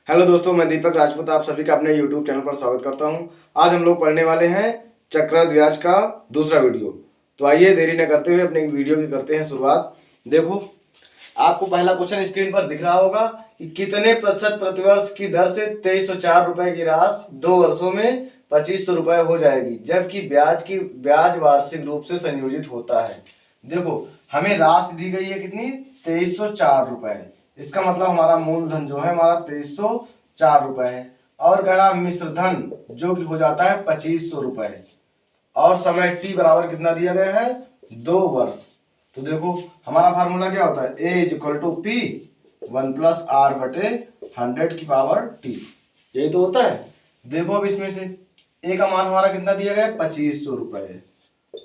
Hello दोस्तों, मैं दीपक राजपूत आप सभी का अपने यूट्यूब चैनल पर स्वागत करता हूं। आज हम लोग पढ़ने वाले हैं चक्रवृद्धि ब्याज का दूसरा वीडियो। तो आइए देरी न करते हुए अपने वीडियो की करते हैं शुरुआत। देखो, आपको पहला क्वेश्चन स्क्रीन पर दिख रहा होगा कि कितने प्रतिशत प्रतिवर्ष की दर से 2304 रुपए की राशि 2 वर्षों में 2500 रुपए हो जाएगी, जबकि ब्याज वार्षिक रूप से संयोजित होता है। देखो, हमें राशि दी गई है कितनी, 2304 रुपए। इसका मतलब हमारा मूलधन जो है हमारा 2304 रुपए है, और कह रहा मिश्र धन जो कि हो जाता है 2500 रुपए, और समय टी बराबर कितना दिया गया है, 2 वर्ष। तो देखो, हमारा फार्मूला क्या होता है, A is equal to P 1+r/100 की पावर टी, यही तो होता है। देखो, अब इसमें से ए का मान हमारा कितना दिया गया है, 2500 रुपए,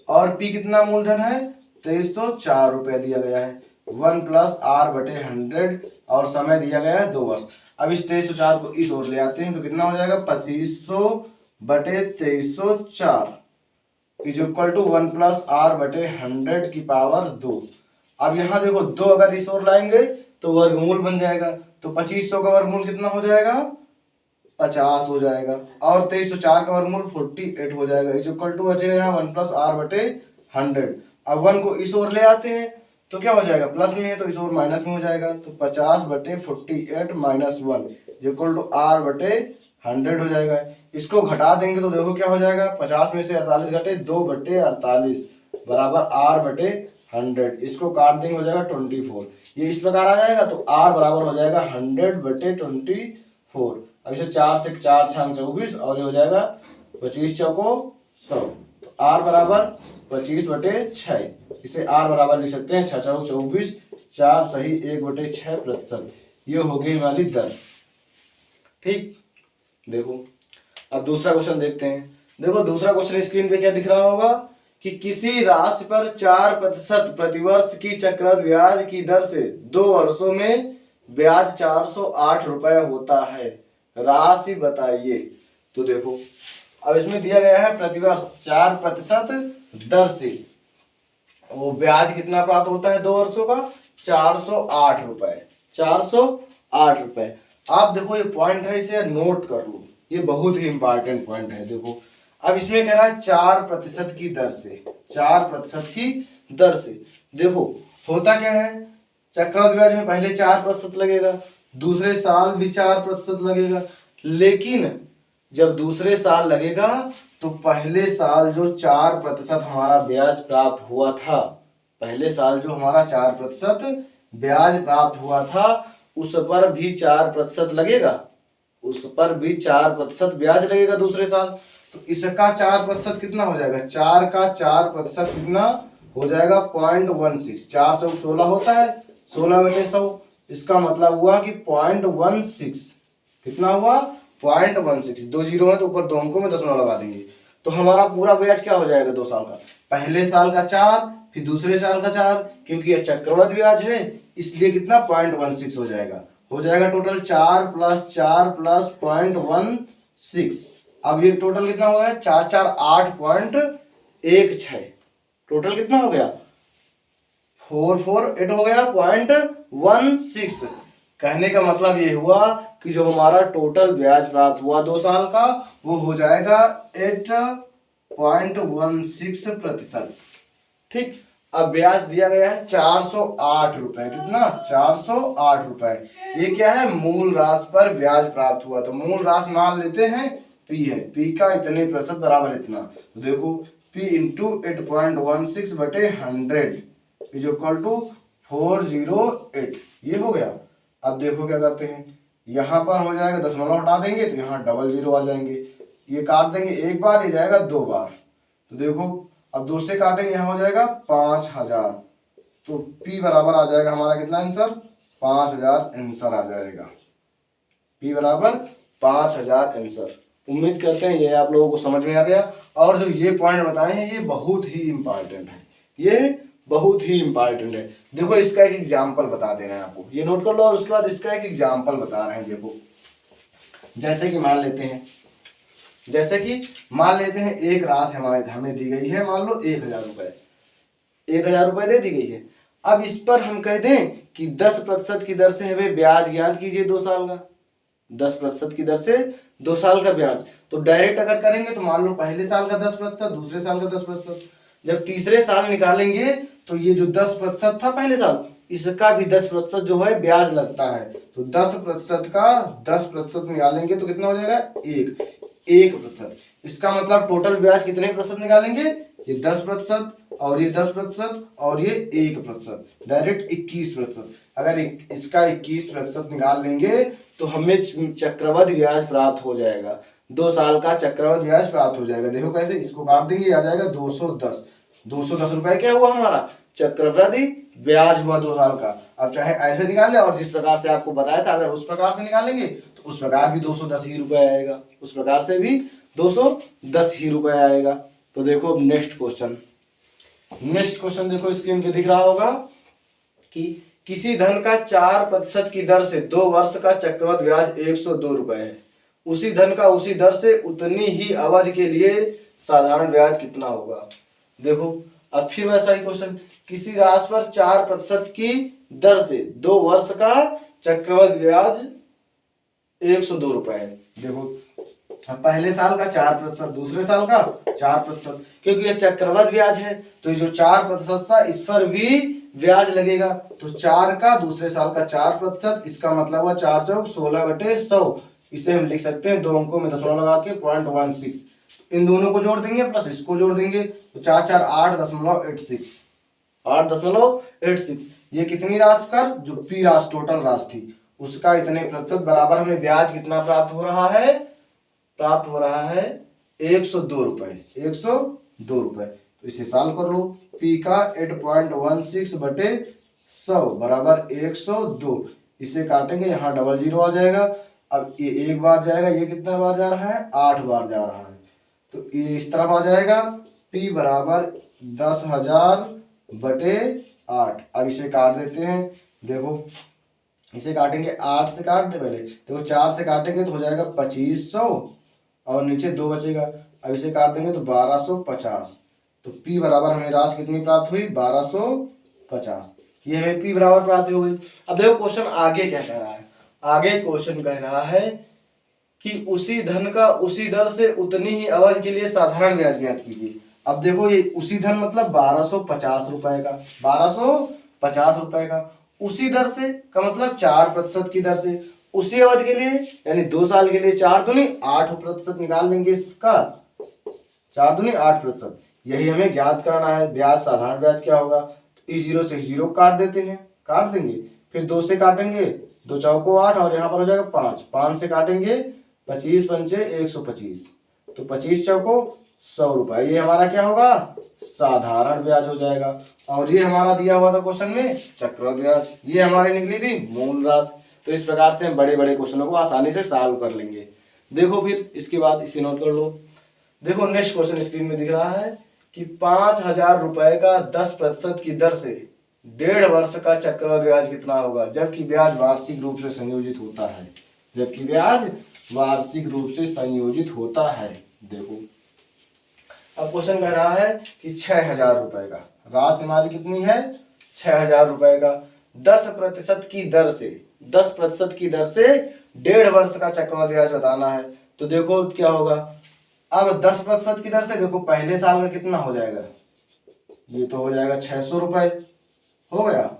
और पी कितना मूलधन है, 2304 रुपए दिया गया है। 1+r/100 और समय दिया गया है 2 वर्ष। अब इस 2304 को इस ओर ले आते हैं तो कितना हो जाएगा, 2500/2304 इज इक्वल टू 1+r/100 की पावर 2। अब यहाँ देखो, 2 अगर इस ओर लाएंगे तो वर्गमूल बन जाएगा, तो 2500 का वर्गमूल कितना हो जाएगा, 50 हो जाएगा, और 2304 का वर्गमूल 48 हो जाएगा, इज इक्वल टू बचेगा यहाँ 1+r/100। अब 1 को इस ओर ले आते हैं तो क्या हो जाएगा, प्लस में है तो इस ओर माइनस में हो जाएगा, तो 50/48 माइनस 1 इक्वल टू r/100 हो जाएगा। इसको घटा देंगे तो देखो क्या हो जाएगा, 50 में से 48 घटे 2/48 बराबर r/100। इसको काट देंगे हो जाएगा 24, ये इस प्रकार आ जाएगा, तो r बराबर हो जाएगा 100/24। अब इसे 4 से 4 6 24 और ये हो जाएगा 25 चौको 100, तो r बराबर 25/6। इसे r बराबर लिख सकते हैं 6 चौको 24, 4 सही 1/6%। ये हो गई हमारी दर। ठीक, देखो अब दूसरा क्वेश्चन देखते हैं। देखो, दूसरा क्वेश्चन स्क्रीन पे क्या दिख रहा होगा कि किसी राशि पर 4% प्रतिवर्ष की चक्रवृद्धि ब्याज की दर से 2 वर्षों में ब्याज 408 रुपए होता है, राशि बताइए। तो देखो, अब इसमें दिया गया है प्रतिवर्ष 4% दर से वो ब्याज कितना प्राप्त होता है 2 वर्षों का, 408 रुपए। 408 रुपए। आप देखो, ये पॉइंट है, इसे नोट कर लो, ये बहुत ही इंपॉर्टेंट पॉइंट है। देखो, अब इसमें कह रहा है 4% की दर से, 4% की दर से। देखो, होता क्या है, चक्रवृद्धि ब्याज में पहले 4% लगेगा, दूसरे साल भी 4% लगेगा, लेकिन जब दूसरे साल लगेगा तो पहले साल जो 4% हमारा ब्याज प्राप्त हुआ था, पहले साल जो हमारा 4% ब्याज प्राप्त हुआ था, उस पर भी 4% लगेगा, उस पर भी 4% ब्याज लगेगा दूसरे साल। तो इसका 4% कितना हो जाएगा, 4 का 4% कितना हो जाएगा, 0.16। 4 चौक 16 होता है, 16/100। इसका मतलब हुआ कि 0.16 कितना हुआ, 0.16। 2 जीरो है तो ऊपर 2 अंकों में दशमलव लगा देंगे, तो हमारा पूरा ब्याज क्या हो जाएगा 2 साल का, पहले साल का 4 फिर दूसरे साल का 4, क्योंकि यह चक्रवृद्धि ब्याज है इसलिए कितना 0.16 हो जाएगा टोटल 4 + 4 + 0.16। अब ये टोटल कितना हो गया, 4 4 8.16, टोटल कितना हो गया 448 हो गया 0.16। कहने का मतलब ये हुआ कि जो हमारा टोटल ब्याज प्राप्त हुआ 2 साल का वो हो जाएगा 8.16%। ठीक, अब ब्याज दिया गया है 408 रुपए, कितना 408 रुपए। ये क्या है, मूल राशि पर ब्याज प्राप्त हुआ, तो मूल राशि मान लेते हैं पी है, पी का इतने प्रतिशत बराबर इतना। तो देखो, P into 8.16/100 is equal to 408, ये हो गया। अब देखो क्या करते हैं, यहाँ पर हो जाएगा दशमलव हटा देंगे तो यहाँ डबल जीरो आ जाएंगे, ये काट देंगे एक बार, ये जाएगा 2 बार। तो देखो, अब 2 से काटेंगे, यहाँ हो जाएगा 5000, तो P बराबर आ जाएगा हमारा कितना आंसर, 5000 आंसर आ जाएगा। P बराबर 5000 आंसर। उम्मीद करते हैं ये आप लोगों को समझ में आ गया। और जो ये पॉइंट बताए हैं ये बहुत ही इंपॉर्टेंट है, ये बहुत ही इंपॉर्टेंट है। देखो, इसका एक एग्जाम्पल बता दे रहे हैं आपको, ये नोट कर लो, और उसके बाद इसका एक एग्जाम्पल बता रहे हैं। देखो, जैसे कि मान लेते हैं एक राशि हमें दी गई है, मान लो 1000 रुपए, 1000 रुपए दे दी गई है। अब इस पर हम कह दें कि 10% की दर से हमें ब्याज ज्ञात कीजिए 2 साल का, 10% की दर से 2 साल का ब्याज। तो डायरेक्ट अगर करेंगे तो मान लो पहले साल का 10%, दूसरे साल का 10%, जब तीसरे साल निकालेंगे तो ये जो 10% था पहले साल, इसका भी 10% जो है ब्याज लगता है। तो 10% का 10% निकालेंगे तो कितना हो जाएगा, 1%। इसका मतलब टोटल ब्याज कितने प्रतिशत निकालेंगे, ये 10% और ये 10% और ये 1%, डायरेक्ट 21%। अगर इसका 21% निकाल लेंगे तो हमें चक्रवृद्धि ब्याज प्राप्त हो जाएगा, 2 साल का चक्रवृद्धि ब्याज प्राप्त हो जाएगा। देखो कैसे, इसको काट देंगे, आ जाएगा 210 रुपए क्या हुआ हमारा, चक्रवृद्धि ब्याज हुआ 2 साल का। अब चाहे ऐसे निकाल ले और जिस प्रकार से आपको बताया था अगर उस प्रकार से निकालेंगे तो उस प्रकार भी 210 ही रुपए आएगा, उस प्रकार से भी 210 ही रुपए आएगा। तो देखो नेक्स्ट क्वेश्चन देखो स्क्रीन पे दिख रहा होगा कि किसी धन का 4% की दर से 2 वर्ष का चक्रवृद्धि ब्याज 102 रुपए है, उसी धन का उसी दर से उतनी ही अवधि के लिए साधारण ब्याज कितना होगा। देखो अब फिर वैसा ही क्वेश्चन, किसी राशि पर 4% की दर से 2 वर्ष का चक्रवृद्धि ब्याज 102 रुपए है। देखो अब पहले साल का 4%, दूसरे साल का 4%, क्योंकि ये चक्रवृद्धि ब्याज है तो ये जो 4% था इस पर भी ब्याज लगेगा। तो 4 का दूसरे साल का 4%, इसका मतलब हुआ 4 चौक 16/100। इसे हम लिख सकते हैं 2 अंकों में दशमलव लगा के 0.16। इन दोनों को जोड़ देंगे प्लस इसको जोड़ देंगे तो 4 4 8.86, 8.86। ये कितनी राशि कर, जो पी राशि टोटल राशि थी उसका इतने प्रतिशत बराबर हमें ब्याज कितना प्राप्त हो रहा है, 102 रुपए, 102 रुपए। तो इसे सॉल्व कर लो, पी का 8.16/100 बराबर 102। इसे काटेंगे, यहाँ डबल जीरो आ जाएगा। अब ये एक बार जाएगा, ये कितना बार जा रहा है, 8 बार जा रहा है। तो ये इस तरफ आ जाएगा, P बराबर 10,000/8। अब इसे काट देते हैं। देखो इसे काटेंगे, 8 से काट दे पहले, देखो 4 से काटेंगे तो हो जाएगा 2500 और नीचे 2 बचेगा। अब इसे काट देंगे तो 1250। तो P बराबर हमें राशि कितनी प्राप्त हुई, 1250। ये हमें P बराबर प्राप्त हो गई। अब देखो क्वेश्चन आगे क्या कह रहा है, आगे क्वेश्चन कह रहा है कि उसी धन का उसी दर से उतनी ही अवधि के लिए साधारण ब्याज ज्ञात कीजिए। अब देखो ये उसी धन मतलब 1250 रुपए का, 1250 रुपए का, उसी दर से का मतलब 4% की दर से, उसी अवधि के लिए यानी 2 साल के लिए 4 दूनी 8% निकाल लेंगे इसका, 4 दूनी 8%। यही हमें ज्ञात करना है, ब्याज साधारण ब्याज क्या होगा। तो इस 0 से 0 काट देते हैं, काट देंगे, फिर 2 से काटेंगे, 2 चौको 8 और यहाँ पर हो जाएगा 5, 5 से काटेंगे 25 पंचे 125, तो 25 चौको 100 रुपए। ये हमारा क्या होगा, साधारण ब्याज हो जाएगा। और ये हमारा दिया हुआ था क्वेश्चन में चक्रवृद्धि ब्याज, ये हमारी निकली थी मूल राशि। तो इस प्रकार से हम बड़े बड़े क्वेश्चनों को आसानी से सॉल्व कर लेंगे। देखो फिर इसके बाद इसे नोट कर लो। देखो नेक्स्ट क्वेश्चन स्क्रीन में दिख रहा है कि 5,000 रुपए का 10% की दर से 1.5 वर्ष का चक्रवृद्धि ब्याज कितना होगा, जबकि ब्याज वार्षिक रूप से संयोजित होता है, जबकि ब्याज वार्षिक रूप से संयोजित होता है। देखो अब क्वेश्चन कह रहा है कि 6,000 रुपए का राशि हमारी कितनी है, 6,000 रुपए का 10% की दर से 10% की दर से 1.5 वर्ष का चक्रवृद्धि ब्याज बताना है। तो देखो क्या होगा, अब 10% की दर से देखो पहले साल का कितना हो जाएगा, ये तो हो जाएगा 600 रुपए, हो गया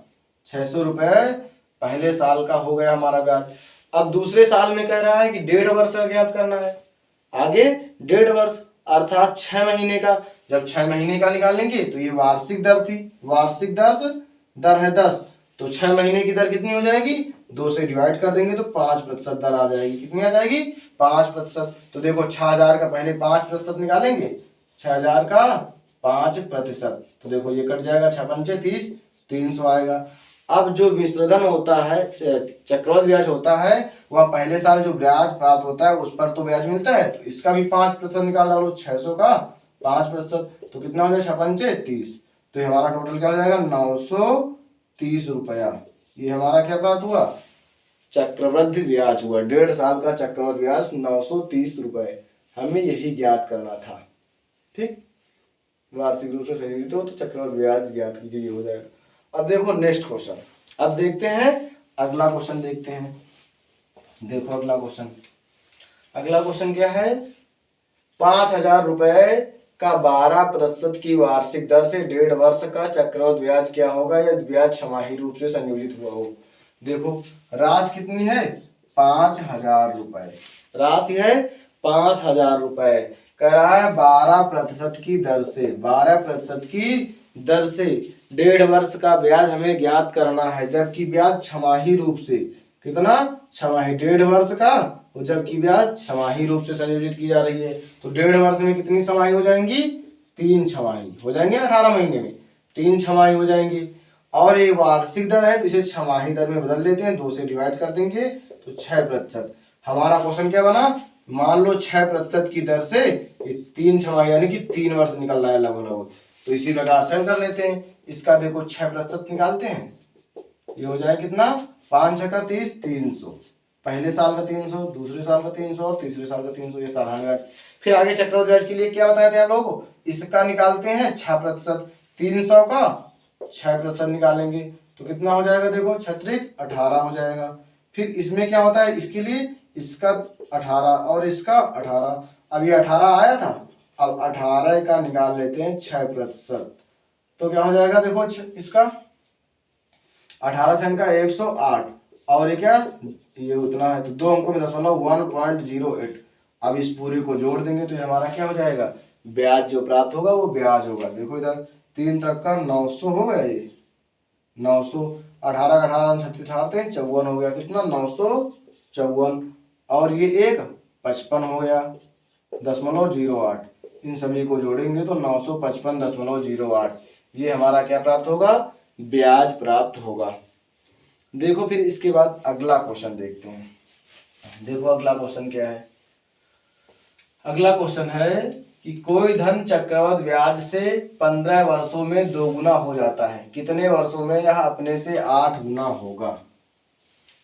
600 रुपए पहले साल का हो गया हमारा ब्याज। अब दूसरे साल में कह रहा है कि 1.5 वर्ष का ज्ञात करना है, आगे 1.5 वर्ष अर्थात 6 महीने का। जब 6 महीने का निकालेंगे तो ये वार्षिक दर थी, वार्षिक दर है 10, तो 6 महीने की दर कितनी हो जाएगी, 2 से डिवाइड कर देंगे तो 5% दर आ जाएगी। कितनी आ जाएगी, 5%। तो देखो 6,000 का पहले 5% निकालेंगे, 6,000 का 5%, तो देखो ये कट जाएगा, 6 पंचे 30, 300 आएगा। अब जो मिश्रधन होता है, चक्रवृद्धि ब्याज होता है, वह पहले साल जो ब्याज प्राप्त होता है उस पर तो ब्याज मिलता है, तो इसका भी 5% निकाल डालो, 600 का 5%, तो कितना हो जाएगा, 6 पंचे 30, तो ये हमारा टोटल क्या हो जाएगा, 930 रुपया। ये हमारा क्या प्राप्त हुआ, चक्रवृद्धि ब्याज हुआ, 1.5 साल का चक्रवृद्धि ब्याज 930 रुपए। हमें यही ज्ञात करना था। ठीक, वार्षिक रूप से संयोजित हो तो चक्रवृद्धि ब्याज ज्ञात कीजिए, ये हो जाएगा। अब देखो नेक्स्ट क्वेश्चन, अब देखते हैं अगला क्वेश्चन देखते हैं। देखो अगला क्वेश्चन। अगला क्वेश्चन क्या है, 5,000 रुपए का 12% की वार्षिक दर से 1.5 वर्ष का चक्रवृद्धि ब्याज क्या होगा यदि ब्याज छमाही रूप से संयोजित हुआ हो। देखो राशि कितनी है, 5,000 रुपए, राशि है 5,000 रुपए, कह रहा है 12% की दर से, 12% की दर से 1.5 वर्ष का ब्याज हमें ज्ञात करना है, जबकि ब्याज छमाही रूप से, कितना, छमाही, 1.5 वर्ष का, और जबकि ब्याज छमाही रूप से संयोजित की जा रही है। तो 1.5 वर्ष में कितनी छमाही हो जाएंगी, 3 छमाही हो जाएंगे, 18 महीने में 3 छमाही हो जाएंगी। और ये वार्षिक दर है तो इसे छमाही दर में बदल लेते हैं, 2 से डिवाइड कर देंगे तो 6%। हमारा क्वेश्चन क्या बना, मान लो 6% की दर से ये 3 छमाही यानी कि 3 वर्ष निकल रहा है लगभग, तो इसी प्रकार से हम कर लेते हैं। इसका देखो 6% निकालते हैं, ये हो जाए कितना, 5 छक्का 30, 300, पहले साल का 300, दूसरे साल का 300 और तीसरे साल का 300, ये साधारण ब्याज। फिर आगे चक्रवृद्धि ब्याज के लिए क्या बताए थे आप लोगों को, इसका निकालते हैं 6%, 300 का 6% निकालेंगे तो कितना हो जाएगा, देखो 6 18 हो जाएगा। फिर इसमें क्या होता है, इसके लिए इसका 18 और इसका 18, अब ये 18 आया था, अब 18 का निकाल लेते हैं 6%, तो क्या हो जाएगा, देखो इसका 18 छंग का 108, और ये क्या, ये उतना है तो 2 अंकों में दशमलव 1.08। अब इस पूरे को जोड़ देंगे तो ये हमारा क्या हो जाएगा, ब्याज जो प्राप्त होगा वो ब्याज होगा। देखो इधर 3 तक का 900 हो गया, ये 900, 18 का 18 36 18 54 हो गया, कितना 954, और ये एक 55 हो गया 0.08, इन सभी को जोड़ेंगे तो 955.08, ये हमारा क्या प्राप्त होगा, ब्याज प्राप्त होगा। देखो फिर इसके बाद अगला क्वेश्चन देखते हैं। देखो अगला क्वेश्चन क्या है, अगला क्वेश्चन है कि कोई धन चक्रवृद्धि ब्याज से 15 वर्षों में 2 गुना हो जाता है, कितने वर्षों में यह अपने से 8 गुना होगा।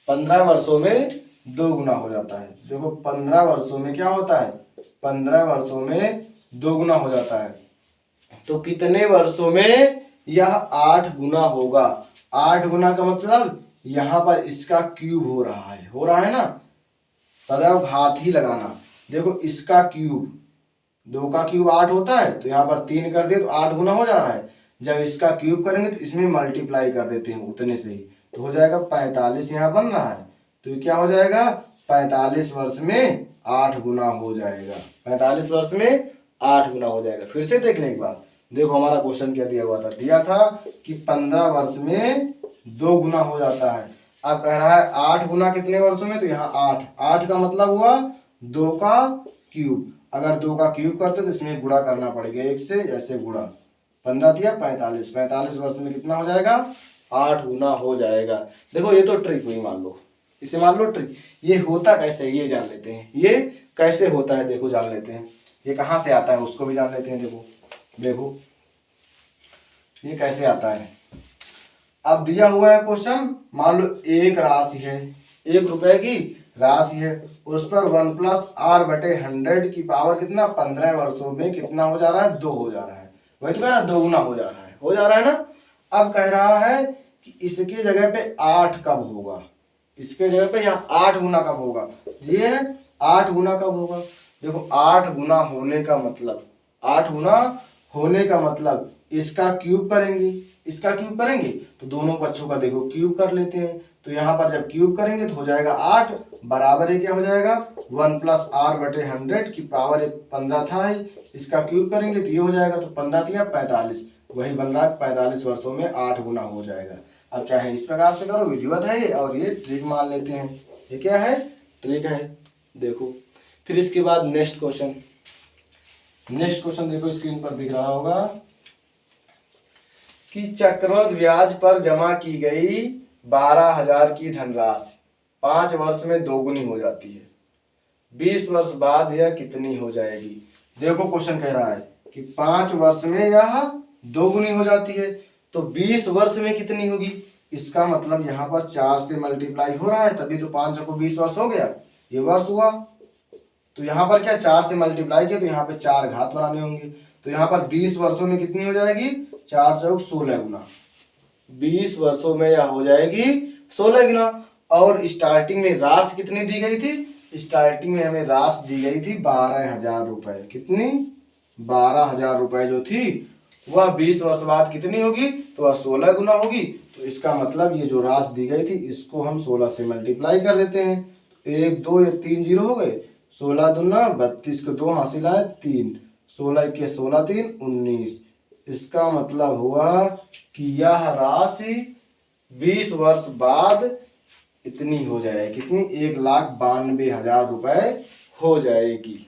15 वर्षों में 2 गुना हो जाता है। देखो 15 वर्षों में क्या होता है, 15 वर्षों में 2 गुना हो जाता है, तो कितने वर्षों में यह 8 गुना होगा। 8 गुना का मतलब यहाँ पर इसका क्यूब हो रहा है ना, सदैव घात ही लगाना। देखो इसका क्यूब, 2 का क्यूब 8 होता है, तो यहाँ पर 3 कर दे तो 8 गुना हो जा रहा है। जब इसका क्यूब करेंगे तो इसमें मल्टीप्लाई कर देते हैं उतने से ही, तो हो जाएगा 45 यहाँ बन रहा है, तो ये क्या हो जाएगा, 45 वर्ष में 8 गुना हो जाएगा, 45 वर्ष में 8 गुना हो जाएगा। फिर से देख लें एक बार, देखो हमारा क्वेश्चन क्या दिया हुआ था, दिया था कि 15 वर्ष में 2 गुना हो जाता है। अब कह रहा है 8 गुना कितने वर्षों में, तो यहाँ 8 का मतलब हुआ 2 का क्यूब, अगर 2 का क्यूब करते तो इसमें गुणा करना पड़ेगा, 1 से ऐसे गुणा, 15 दिया 45, 45 वर्ष में कितना हो जाएगा, 8 गुना हो जाएगा। देखो ये तो ट्रिक हुई, मान लो इसे मान लो ट्रिक। ये होता कैसे है ये जान लेते हैं, ये कैसे होता है देखो जान लेते हैं, ये कहाँ से आता है उसको भी जान लेते हैं। देखो ये कैसे आता है। अब दिया हुआ है क्वेश्चन, मान लो एक राशि है, 1 रुपए की राशि है, उस पर 1+r/100 की पावर कितना, 15 वर्षों में कितना हो जा रहा है, 2 हो जा रहा है। वही तो कह रहा है 2 गुना हो जा रहा है ना। अब कह रहा है कि इसके जगह पे 8 कब होगा, इसके जगह पे यहाँ 8 गुना कब होगा, ये है 8 गुना कब होगा। देखो 8 गुना होने का मतलब, 8 गुना होने का मतलब इसका क्यूब करेंगे, इसका क्यूब करेंगे तो दोनों पक्षों का देखो क्यूब कर लेते हैं, तो यहाँ पर जब क्यूब करेंगे तो हो जाएगा 8 बराबर है क्या हो जाएगा, 1+r/100 की पावर 15 था ही, इसका क्यूब करेंगे तो ये हो जाएगा, तो 15 दिया 45, वही बन रहा है 45 वर्षों में 8 गुना हो जाएगा। अब क्या है, इस प्रकार से करो, विधिवत है ये, और ये ट्रिक मान लेते हैं, ये क्या है, ट्रिक है। देखो फिर इसके बाद नेक्स्ट क्वेश्चन देखो स्क्रीन पर दिख रहा होगा कि चक्रवृद्धि ब्याज पर जमा की गई 12,000 की धनराशि 5 वर्ष में 2 गुनी हो जाती है, 20 वर्ष बाद यह कितनी हो जाएगी। देखो क्वेश्चन कह रहा है कि 5 वर्ष में यह 2 गुनी हो जाती है, तो 20 वर्ष में कितनी होगी। इसका मतलब यहाँ पर 4 से मल्टीप्लाई हो रहा है, तभी तो 5 को 20 वर्ष हो गया, ये वर्ष हुआ। तो यहाँ पर क्या 4 से मल्टीप्लाई किया तो यहाँ पे 4 घात बनाने होंगे, तो यहाँ पर 20 वर्षों में कितनी हो जाएगी, 4 चौक 16 गुना, 20 वर्षों में यह हो जाएगी 16 गुना। और स्टार्टिंग में राशि कितनी दी गई थी? स्टार्टिंग में हमें राशि दी गई थी 12,000 रुपए। कितनी? 12,000 रुपए जो थी वह 20 वर्ष बाद कितनी होगी? तो वह 16 गुना होगी। तो इसका मतलब ये जो राशि दी गई थी इसको हम 16 से मल्टीप्लाई कर देते हैं। तो 1 2 1 3 जीरो हो गए, 16 दूना 32 को 2 हासिल आए 3, 16 के 16 3 19। इसका मतलब हुआ कि यह राशि 20 वर्ष बाद इतनी हो जाएगी। कितनी? 1,92,000 रुपए हो जाएगी।